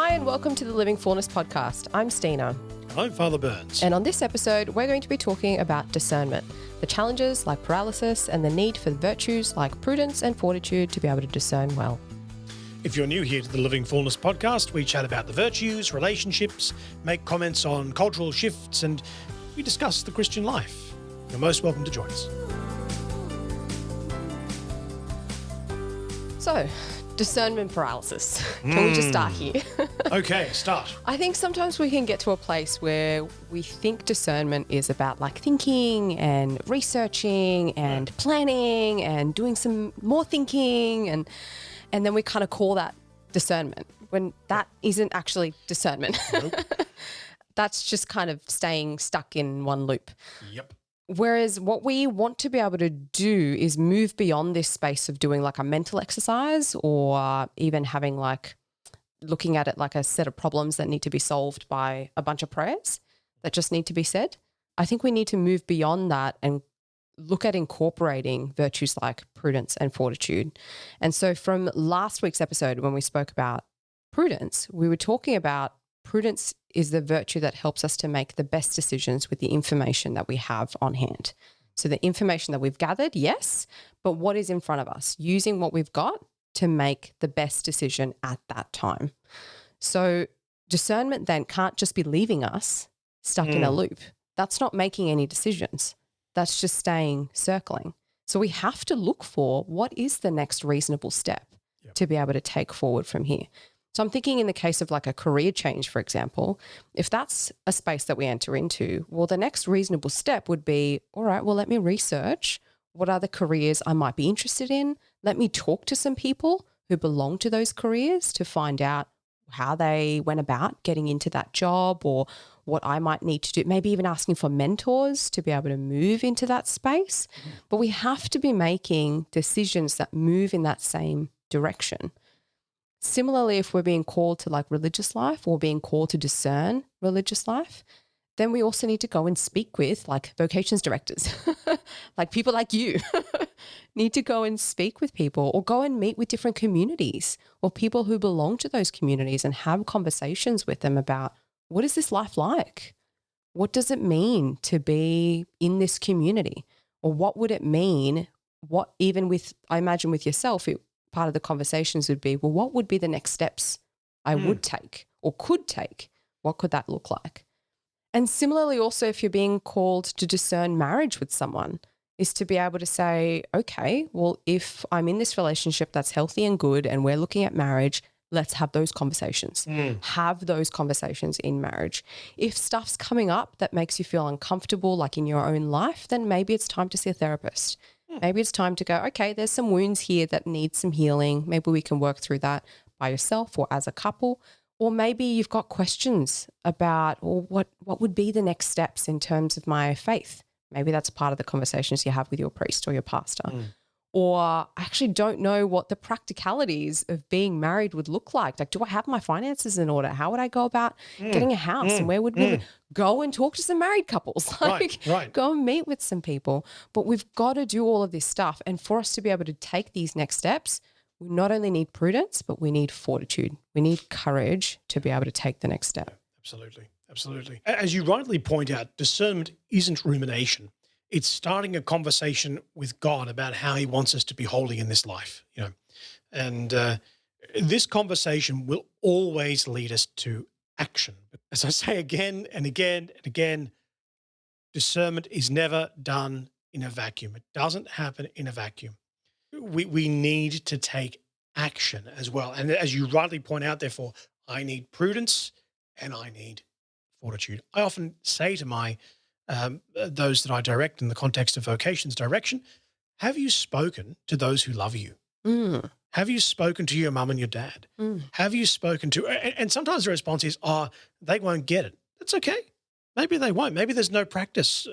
Hi and welcome to the Living Fullness podcast. I'm Stina. I'm Father Burns. And on this episode, we're going to be talking about discernment, the challenges like paralysis and the need for virtues like prudence and fortitude to be able to discern well. If you're new here to the Living Fullness podcast, we chat about the virtues, relationships, make comments on cultural shifts, and we discuss the Christian life. You're most welcome to join us. So, discernment paralysis. Can we just start here? Okay, start. I think sometimes we can get to a place where we think discernment is about like thinking and researching and planning and doing some more thinking and then we kind of call that discernment when that isn't actually discernment. Nope. That's just kind of staying stuck in one loop. Yep. Whereas what we want to be able to do is move beyond this space of doing like a mental exercise or even having like looking at it like a set of problems that need to be solved by a bunch of prayers that just need to be said. I think we need to move beyond that and look at incorporating virtues like prudence and fortitude. And so from last week's episode when we spoke about prudence, we were talking about prudence is the virtue that helps us to make the best decisions with the information that we have on hand. So the information that we've gathered, yes, but what is in front of us, using what we've got to make the best decision at that time. So discernment then can't just be leaving us stuck in a loop. That's not making any decisions. That's just staying circling. So we have to look for what is the next reasonable step to be able to take forward from here. So I'm thinking in the case of like a career change, for example, if that's a space that we enter into, well, the next reasonable step would be, all right, well, let me research what other careers I might be interested in. Let me talk to some people who belong to those careers to find out how they went about getting into that job or what I might need to do, maybe even asking for mentors to be able to move into that space. But we have to be making decisions that move in that same direction. Similarly, if we're being called to like religious life or being called to discern religious life, then we also need to go and speak with like vocations directors, like people like you need to go and speak with people or go and meet with different communities or people who belong to those communities and have conversations with them about what is this life like? What does it mean to be in this community? Or what would it mean? What even with, I imagine with yourself, part of the conversations would be, well, what would be the next steps I would take or could take? What could that look like? And similarly, also, if you're being called to discern marriage with someone, is to be able to say, okay, well, if I'm in this relationship that's healthy and good and we're looking at marriage, let's have those conversations. Have those conversations in marriage. If stuff's coming up that makes you feel uncomfortable, like in your own life, then maybe it's time to see a therapist. Maybe it's time to go, okay, there's some wounds here that need some healing. Maybe we can work through that by yourself or as a couple. Or maybe you've got questions about, or what would be the next steps in terms of my faith? Maybe that's part of the conversations you have with your priest or your pastor. Or I actually don't know what the practicalities of being married would look like. Like, do I have my finances in order? How would I go about getting a house? And where would we go and talk to some married couples? Like, go and meet with some people. But we've got to do all of this stuff. And for us to be able to take these next steps, we not only need prudence, but we need fortitude. We need courage to be able to take the next step. Absolutely. Absolutely. As you rightly point out, discernment isn't rumination. It's starting a conversation with God about how he wants us to be holy in this life, you know. And this conversation will always lead us to action. As I say again and again and again, discernment is never done in a vacuum. It doesn't happen in a vacuum. We need to take action as well. And as you rightly point out, therefore, I need prudence and I need fortitude. I often say to my those that I direct in the context of vocations direction, have you spoken to those who love you? Have you spoken to your mum and your dad? Have you spoken to, and sometimes the response is, they won't get it. That's okay. Maybe they won't. Maybe there's no practice,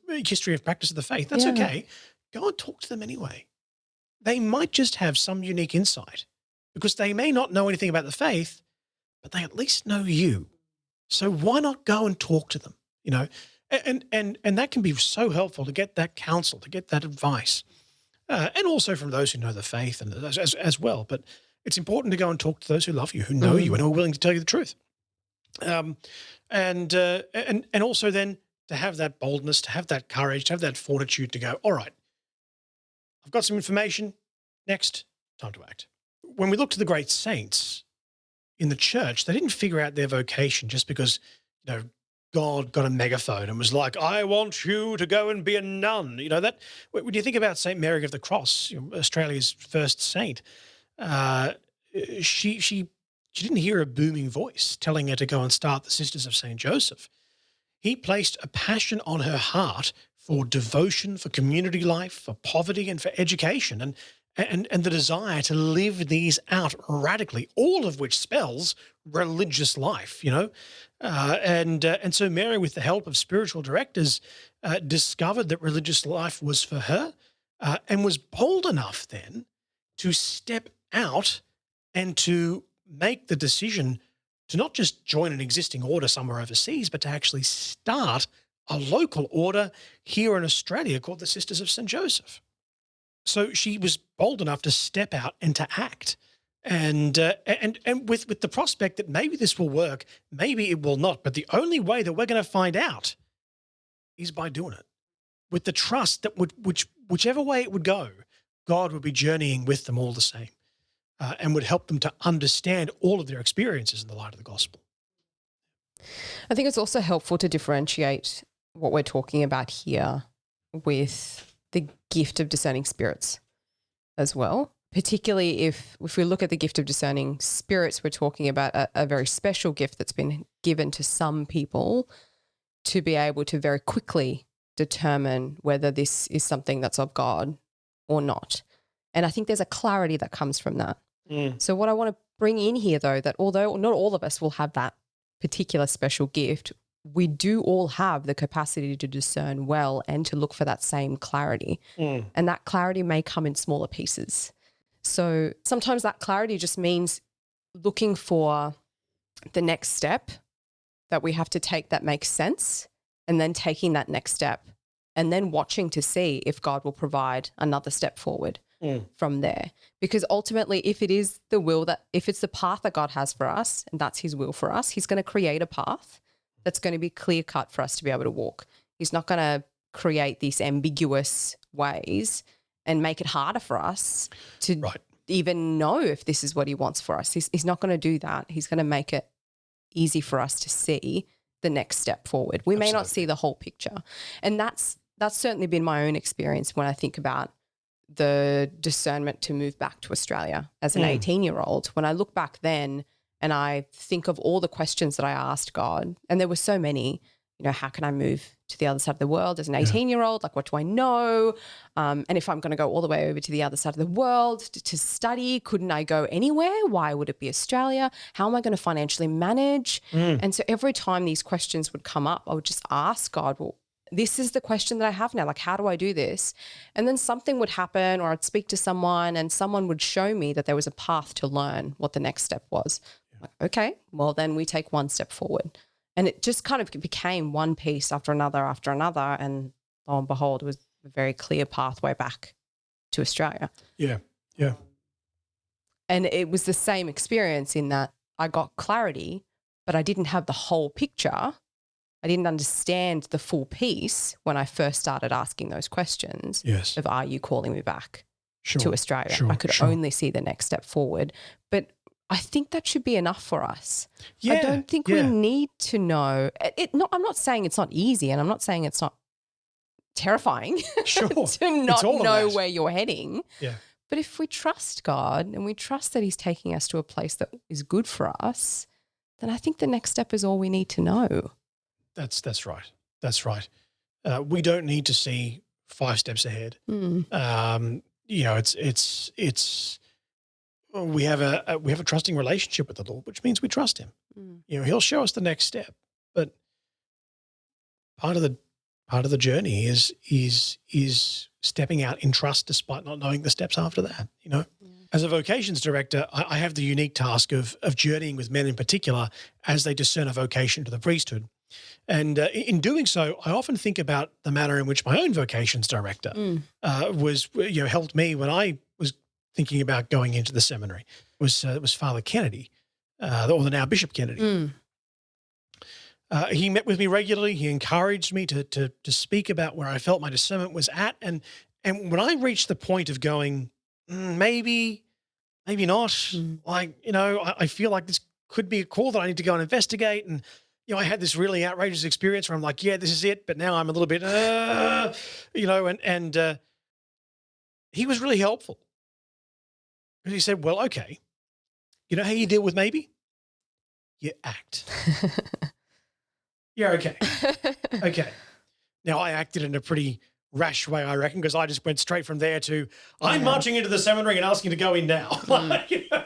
history of practice of the faith. That's okay. Go and talk to them anyway. They might just have some unique insight because they may not know anything about the faith, but they at least know you. So why not go and talk to them, you know? And that can be so helpful to get that counsel, to get that advice, and also from those who know the faith and as well. But it's important to go and talk to those who love you, who know you, and who are willing to tell you the truth. And also then to have that boldness, to have that courage, to have that fortitude to go, all right, I've got some information. Next, time to act. When we look to the great saints in the church, they didn't figure out their vocation just because, God got a megaphone and was like, I want you to go and be a nun. That when you think about St. Mary of the Cross, Australia's first saint, she didn't hear a booming voice telling her to go and start the Sisters of St. Joseph. He placed a passion on her heart for devotion, for community life, for poverty, and for education, and the desire to live these out radically, all of which spells religious life, and so Mary, with the help of spiritual directors, discovered that religious life was for her, and was bold enough then to step out and to make the decision to not just join an existing order somewhere overseas, but to actually start a local order here in Australia called the Sisters of St. Joseph. So she was bold enough to step out and to act, and with the prospect that maybe this will work, maybe it will not. But the only way that we're going to find out is by doing it, with the trust that whichever way it would go, God would be journeying with them all the same, and would help them to understand all of their experiences in the light of the gospel. I think it's also helpful to differentiate what we're talking about here with the gift of discerning spirits as well. Particularly if we look at the gift of discerning spirits, we're talking about a very special gift that's been given to some people to be able to very quickly determine whether this is something that's of God or not. And I think there's a clarity that comes from that. So what I want to bring in here, though, that although not all of us will have that particular special gift, we do all have the capacity to discern well and to look for that same clarity. And that clarity may come in smaller pieces. So sometimes that clarity just means looking for the next step that we have to take that makes sense, and then taking that next step and then watching to see if God will provide another step forward from there. Because ultimately, if it is the will if it's the path that God has for us and that's his will for us, he's going to create a path that's going to be clear cut for us to be able to walk. He's not going to create these ambiguous ways and make it harder for us to even know if this is what he wants for us. He's not going to do that. He's going to make it easy for us to see the next step forward. We may not see the whole picture. And that's certainly been my own experience when I think about the discernment to move back to Australia as an 18-year-old. When I look back then and I think of all the questions that I asked God, and there were so many, how can I move to the other side of the world as an 18-year-old? Like, what do I know? And if I'm going to go all the way over to the other side of the world to study, couldn't I go anywhere? Why would it be Australia? How am I going to financially manage? And so every time these questions would come up, I would just ask God, well, this is the question that I have now. Like, how do I do this? And then something would happen, or I'd speak to someone and someone would show me that there was a path to learn what the next step was. Like, okay, well, then we take one step forward. And it just kind of became one piece after another. And lo and behold, it was a very clear pathway back to Australia. Yeah. And it was the same experience in that I got clarity, but I didn't have the whole picture. I didn't understand the full piece when I first started asking those questions of, are you calling me back to Australia? I could only see the next step forward. But I think that should be enough for us. I don't think we need to know. I'm not saying it's not easy, and I'm not saying it's not terrifying to not know where you're heading. Yeah. But if we trust God and we trust that he's taking us to a place that is good for us, then I think the next step is all we need to know. That's right. That's right. We don't need to see 5 steps ahead. It's we have a trusting relationship with the Lord, which means we trust him. He'll show us the next step. But part of the journey is stepping out in trust despite not knowing the steps after that. As a vocations director, I have the unique task of journeying with men in particular as they discern a vocation to the priesthood. And in doing so, I often think about the manner in which my own vocations director was helped me when I was thinking about going into the seminary was Father Kennedy, or the now Bishop Kennedy. He met with me regularly. He encouraged me to speak about where I felt my discernment was at. And when I reached the point of going, maybe not, like, I feel like this could be a call that I need to go and investigate. And, I had this really outrageous experience where I'm like, yeah, this is it. But now I'm a little bit, and he was really helpful. Because he said, well, okay, you know how you deal with maybe? You act. Yeah, okay. Okay. Now, I acted in a pretty rash way, I reckon, because I just went straight from there to, I'm marching into the seminary and asking to go in now.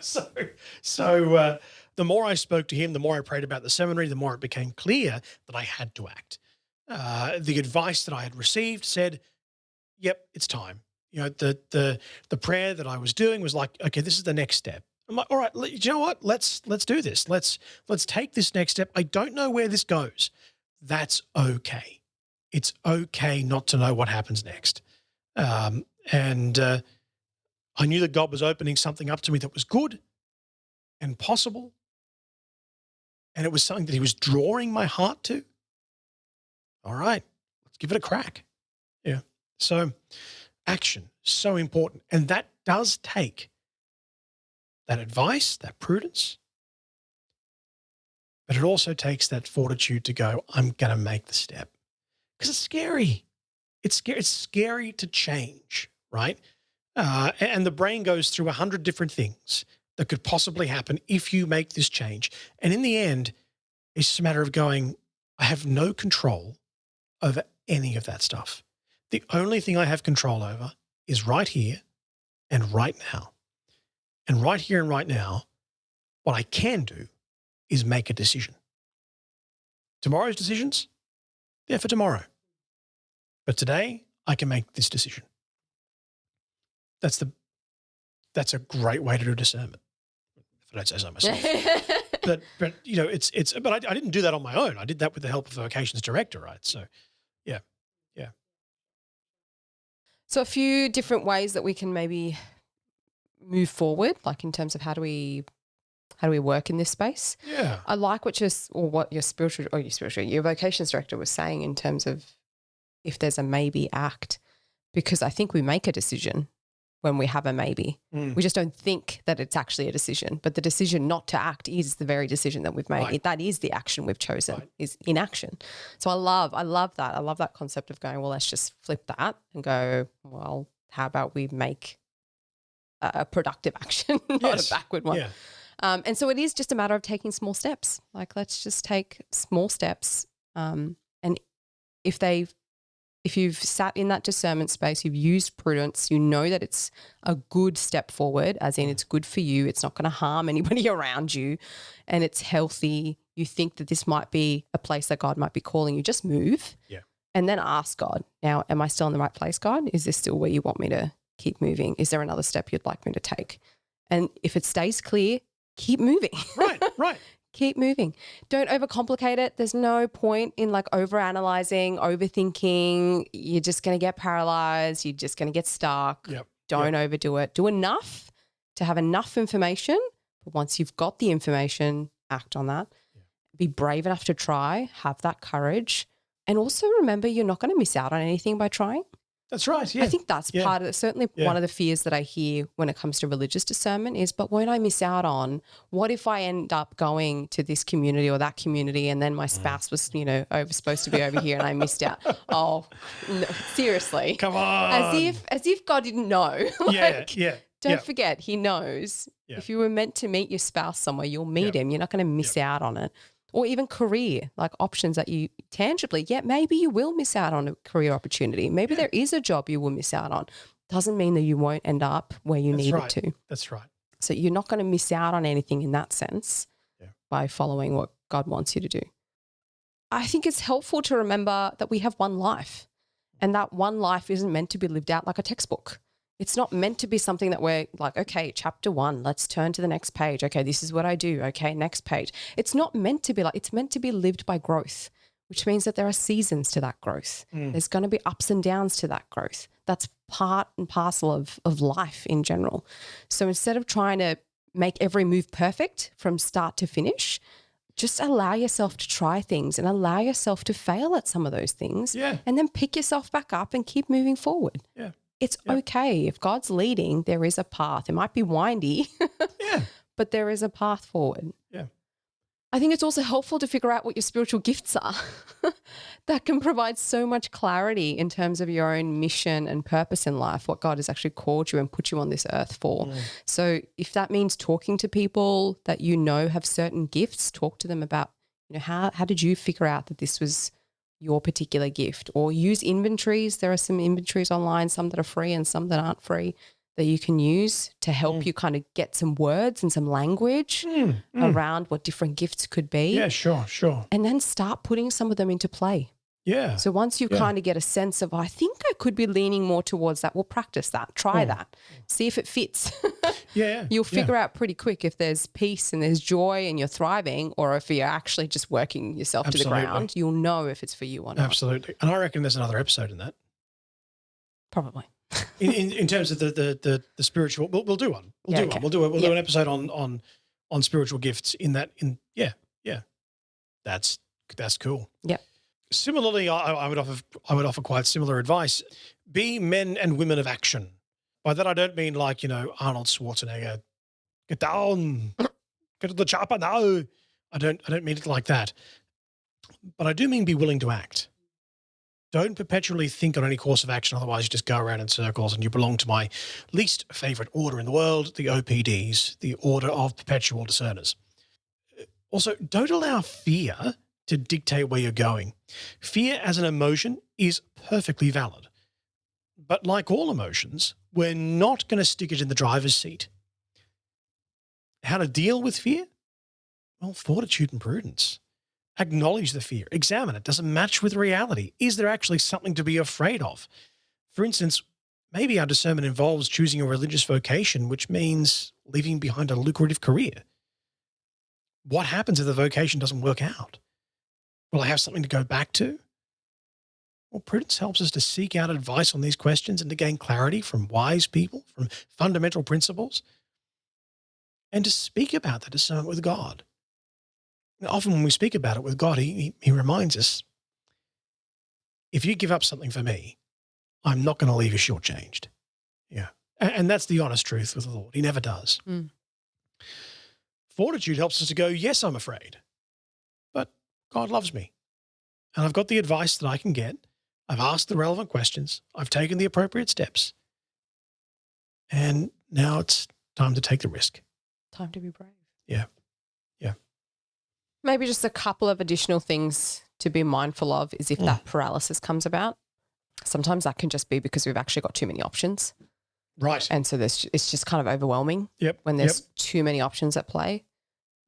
So the more I spoke to him, the more I prayed about the seminary, the more it became clear that I had to act. The advice that I had received said, yep, it's time. The prayer that I was doing was like, okay, this is the next step. I'm like, all right, you know what? Let's do this. Let's take this next step. I don't know where this goes. That's okay. It's okay not to know what happens next. And I knew that God was opening something up to me that was good and possible. And it was something that he was drawing my heart to. All right, let's give it a crack. Yeah. So action, so important. And that does take that advice, that prudence, but it also takes that fortitude to go, I'm going to make the step. Because it's scary. It's scary. It's scary to change, right? And the brain goes through 100 different things that could possibly happen if you make this change. And in the end, it's just a matter of going, I have no control over any of that stuff. The only thing I have control over is right here and right now. And right here and right now, what I can do is make a decision. Tomorrow's decisions, they're for tomorrow. But today, I can make this decision. That's a great way to do discernment, if I don't say so myself. but but I didn't do that on my own. I did that with the help of the vocations director, right? So, yeah. So a few different ways that we can maybe move forward, like in terms of how do we work in this space? Yeah. I like what your vocations director was saying in terms of if there's a maybe, act, because I think we make a decision when we have a maybe. We just don't think that it's actually a decision, but the decision not to act is the very decision that we've made. Right. That is the action we've chosen, is inaction. So I love that. I love that concept of going, well, let's just flip that and go, well, how about we make a productive action, not a backward one. Yeah. And so it is just a matter of taking small steps. Like, let's just take small steps. And if you've sat in that discernment space, you've used prudence, you know that it's a good step forward, as in it's good for you. It's not going to harm anybody around you, and it's healthy. You think that this might be a place that God might be calling you. Just move. Yeah. And then ask God, now, am I still in the right place, God? Is this still where you want me to keep moving? Is there another step you'd like me to take? And if it stays clear, keep moving. Right. Keep moving. Don't overcomplicate it. There's no point in like overanalyzing, overthinking. You're just going to get paralyzed. You're just going to get stuck. Yep. Don't overdo it. Do enough to have enough information. But once you've got the information, act on that. Yeah. Be brave enough to try. Have that courage. And also remember, you're not going to miss out on anything by trying. That's right. Yeah. I think that's part of it. Certainly one of the fears that I hear when it comes to religious discernment is, but won't I miss out on, what if I end up going to this community or that community and then my spouse was, supposed to be over here and I missed out? Oh, no, seriously. Come on. As if God didn't know. Don't forget, he knows. Yeah. If you were meant to meet your spouse somewhere, you'll meet him. You're not going to miss out on it. Or even career, like options that you tangibly, maybe you will miss out on a career opportunity. Maybe there is a job you will miss out on. Doesn't mean that you won't end up where you needed to. That's right. So you're not going to miss out on anything in that sense by following what God wants you to do. I think it's helpful to remember that we have one life, and that one life isn't meant to be lived out like a textbook. It's not meant to be something that we're like, okay, chapter 1, let's turn to the next page. Okay, this is what I do. Okay, next page. It's not meant to be like, it's meant to be lived by growth, which means that there are seasons to that growth. There's going to be ups and downs to that growth. That's part and parcel of life in general. So instead of trying to make every move perfect from start to finish, just allow yourself to try things and allow yourself to fail at some of those things. Yeah. And then pick yourself back up and keep moving forward. Yeah. It's okay. If God's leading, there is a path. It might be windy, Yeah. but there is a path forward. Yeah. I think it's also helpful to figure out what your spiritual gifts are. That can provide so much clarity in terms of your own mission and purpose in life, what God has actually called you and put you on this earth for. So if that means talking to people that you know have certain gifts, talk to them about, how did you figure out that this was your particular gift? Or use inventories. There are some inventories online, some that are free and some that aren't free, that you can use to help you kind of get some words and some language around what different gifts could be. Yeah, sure. And then start putting some of them into play. Yeah. So once you kind of get a sense of, I think I could be leaning more towards that, we'll practice that, try that, see if it fits. You'll figure out pretty quick if there's peace and there's joy and you're thriving, or if you're actually just working yourself to the ground. You'll know if it's for you or not. Absolutely. And I reckon there's another episode in that. Probably. in terms of the spiritual, we'll do one. We'll do an episode on spiritual gifts in that. That's cool. Yeah. Similarly, I would offer quite similar advice. Be men and women of action. By that I don't mean like, Arnold Schwarzenegger, get down, get to the chopper now. I don't mean it like that. But I do mean be willing to act. Don't perpetually think on any course of action, otherwise you just go around in circles, and you belong to my least favorite order in the world, the OPDs, the Order of Perpetual Discerners. Also, don't allow fear to dictate where you're going. Fear as an emotion is perfectly valid. But like all emotions, we're not going to stick it in the driver's seat. How to deal with fear? Well, fortitude and prudence. Acknowledge the fear. Examine it. Does it match with reality? Is there actually something to be afraid of? For instance, maybe our discernment involves choosing a religious vocation, which means leaving behind a lucrative career. What happens if the vocation doesn't work out? Will I have something to go back to? Well, prudence helps us to seek out advice on these questions and to gain clarity from wise people, from fundamental principles, and to speak about the discernment with God. Often when we speak about it with God, he reminds us, if you give up something for me, I'm not going to leave you shortchanged. Yeah. And that's the honest truth with the Lord. He never does. Fortitude helps us to go, yes, I'm afraid, but God loves me. And I've got the advice that I can get. I've asked the relevant questions. I've taken the appropriate steps. And now it's time to take the risk. Time to be brave. Yeah. Maybe just a couple of additional things to be mindful of is if that paralysis comes about. Sometimes that can just be because we've actually got too many options. Right. And so it's just kind of overwhelming when there's too many options at play.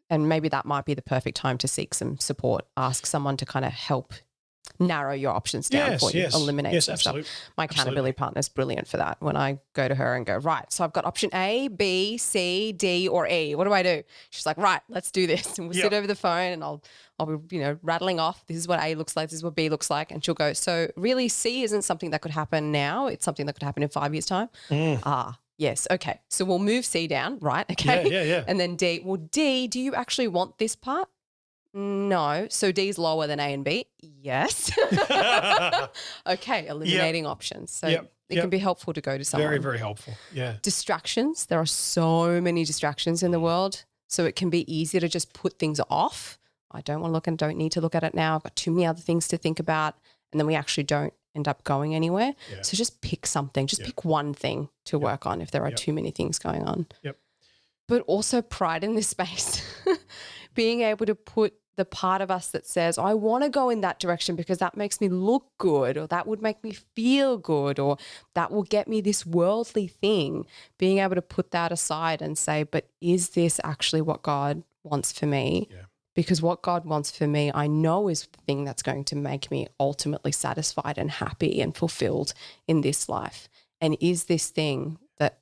And maybe that might be the perfect time to seek some support. Ask someone to kind of help narrow your options down for you, eliminate some stuff. My accountability partner is brilliant for that. When I go to her and go, right, so I've got option A, B, C, D, or E. What do I do? She's like, right, let's do this. And we'll sit over the phone and I'll be, rattling off. This is what A looks like. This is what B looks like. And she'll go, so really C isn't something that could happen now. It's something that could happen in 5 years' time. Yes. Okay. So we'll move C down, right? Okay. Yeah. And then D. Well, D, do you actually want this part? No. So D is lower than A and B? Yes. Okay. Eliminating options. So it can be helpful to go to someone. Very, very helpful. Yeah. Distractions. There are so many distractions in the world. So it can be easy to just put things off. I don't want to look and don't need to look at it now. I've got too many other things to think about. And then we actually don't end up going anywhere. Yeah. So just pick something. Just pick one thing to work on if there are too many things going on. But also pride in this space. Being able to put the part of us that says, I want to go in that direction because that makes me look good, or that would make me feel good, or that will get me this worldly thing, being able to put that aside and say, but is this actually what God wants for me? Yeah. Because what God wants for me, I know is the thing that's going to make me ultimately satisfied and happy and fulfilled in this life. And is this thing that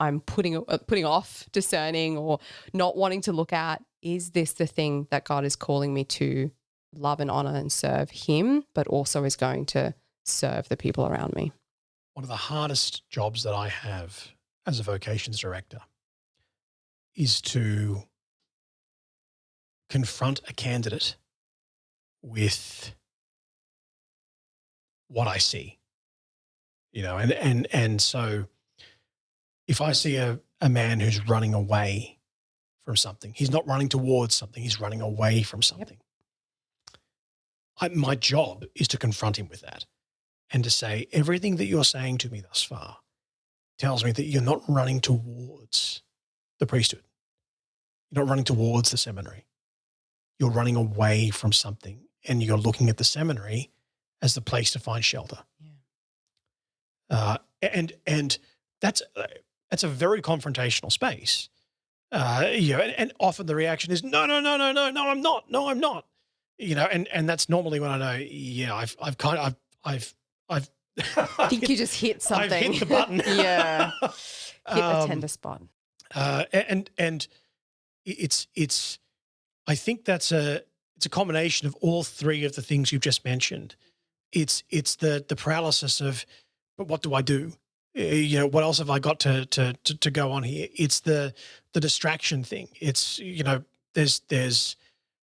I'm putting off discerning or not wanting to look at, is this the thing that God is calling me to love and honor and serve him, but also is going to serve the people around me? one of the hardest jobs that I have as a vocations director is to confront a candidate with what I see, and so if I see a man who's running away from something, he's not running towards something, he's running away from something. My job is to confront him with that and to say, everything that you're saying to me thus far tells me that you're not running towards the priesthood. You're not running towards the seminary. You're running away from something, and you're looking at the seminary as the place to find shelter. And that's a very confrontational space. And often the reaction is, no, I'm not. No, I'm not. And that's normally when I know, I've I think you just hit something. I've hit the button. Yeah. Hit a tender spot. And it's I think it's a combination of all three of the things you've just mentioned. It's the paralysis of, but what do I do? What else have I got to go on here? It's the distraction thing. It's, there's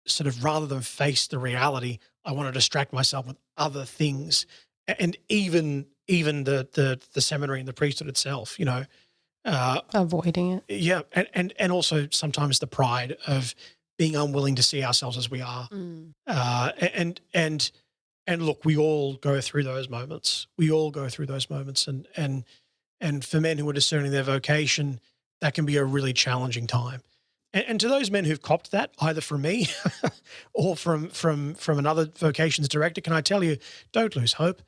sort of, rather than face the reality, I want to distract myself with other things. And even the seminary and the priesthood itself, avoiding it. Yeah. And also sometimes the pride of being unwilling to see ourselves as we are. And look, we all go through those moments. And for men who are discerning their vocation, that can be a really challenging time. And to those men who've copped that, either from me or from another vocations director, can I tell you, don't lose hope.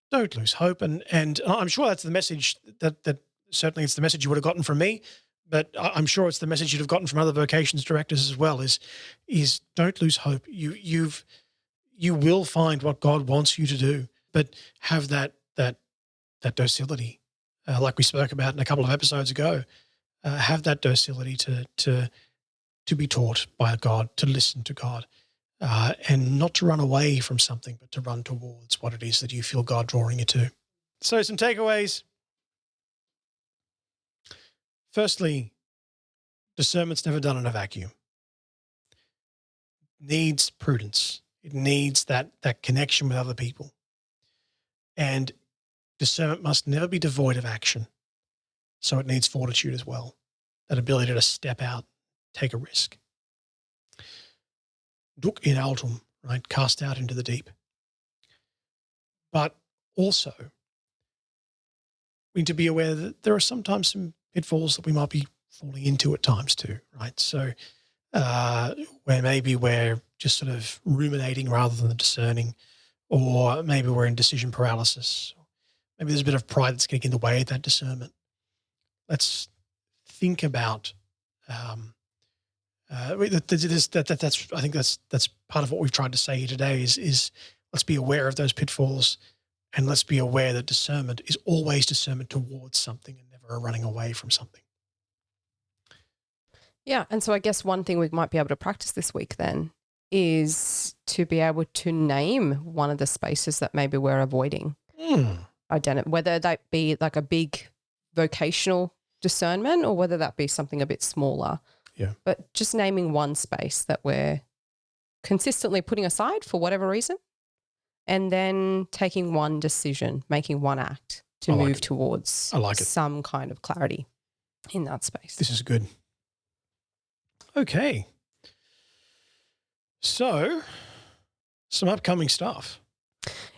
Don't lose hope. And I'm sure that's the message that certainly it's the message you would have gotten from me, but I'm sure it's the message you'd have gotten from other vocations directors as well, is don't lose hope. You will find what God wants you to do, but have that docility, like we spoke about in a couple of episodes ago. Have that docility to be taught by God, to listen to God, and not to run away from something, but to run towards what it is that you feel God drawing you to. So some takeaways. Firstly, discernment's never done in a vacuum. It needs prudence. It needs that connection with other people. And discernment must never be devoid of action. So it needs fortitude as well, that ability to step out, take a risk. Duc in altum, right? Cast out into the deep. But also, we need to be aware that there are sometimes some pitfalls that we might be falling into at times too, right? So where maybe we're just sort of ruminating rather than discerning, or maybe we're in decision paralysis. Maybe there's a bit of pride that's getting in the way of that discernment. Let's think about I think that's part of what we've tried to say here today is let's be aware of those pitfalls, and let's be aware that discernment is always discernment towards something and never a running away from something. Yeah. And so I guess one thing we might be able to practice this week then is to be able to name one of the spaces that maybe we're avoiding. Whether that be like a big vocational discernment or whether that be something a bit smaller. Yeah. But just naming one space that we're consistently putting aside for whatever reason, and then taking one decision, making one act to move towards some kind of clarity in that space. This is good. Okay. So, some upcoming stuff.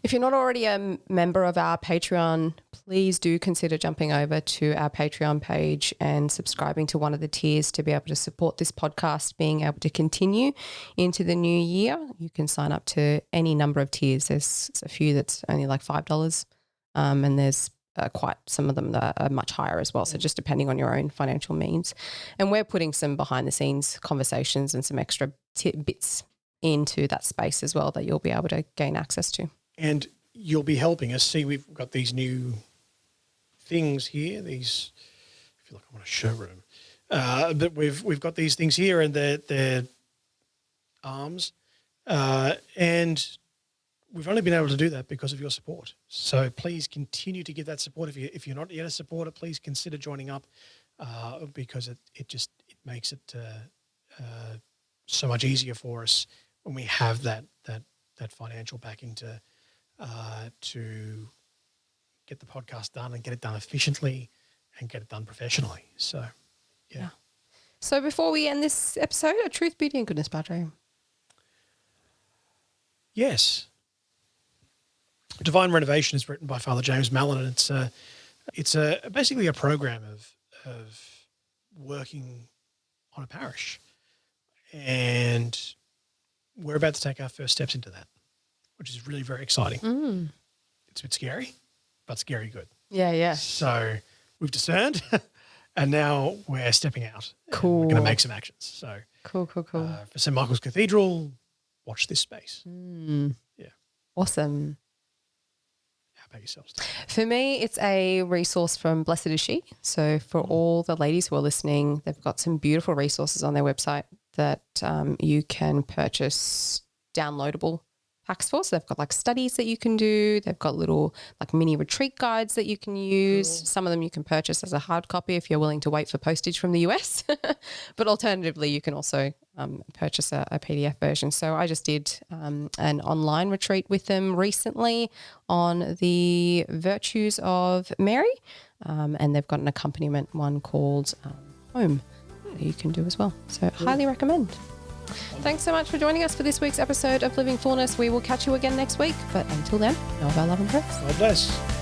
If you're not already a member of our Patreon, please do consider jumping over to our Patreon page and subscribing to one of the tiers to be able to support this podcast being able to continue into the new year. You can sign up to any number of tiers. There's a few that's only like $5, and there's quite some of them that are much higher as well. So just depending on your own financial means. And we're putting some behind the scenes conversations and some extra bits into that space as well that you'll be able to gain access to. And you'll be helping us. See, we've got these new things here. These, I feel like I'm on a showroom. But we've got these things here, and they're arms. And we've only been able to do that because of your support. So please continue to give that support. If you're not yet a supporter, please consider joining up because it makes it so much easier for us when we have that financial backing to get the podcast done and get it done efficiently and get it done professionally. So, yeah. So before we end this episode, a truth, beauty, and goodness, Padre. Yes. Divine Renovation is written by Father James Mallon, and it's basically a program of working on a parish, and we're about to take our first steps into that, which is really very exciting. It's a bit scary, but scary good. Yeah. So we've discerned, and now we're stepping out. Cool. We're going to make some actions. So Cool. for St. Michael's Cathedral, watch this space. Yeah. Awesome. How about yourselves? For me, it's a resource from Blessed Is She. So for all the ladies who are listening, they've got some beautiful resources on their website that you can purchase downloadable packs for. So they've got like studies that you can do. They've got little like mini retreat guides that you can use. Cool. Some of them you can purchase as a hard copy if you're willing to wait for postage from the US. But alternatively, you can also purchase a PDF version. So I just did an online retreat with them recently on the virtues of Mary. And they've got an accompaniment one called Home that you can do as well. So highly recommend. Thanks so much for joining us for this week's episode of Living Fullness. We will catch you again next week. But until then, know of our love and prayers. God bless.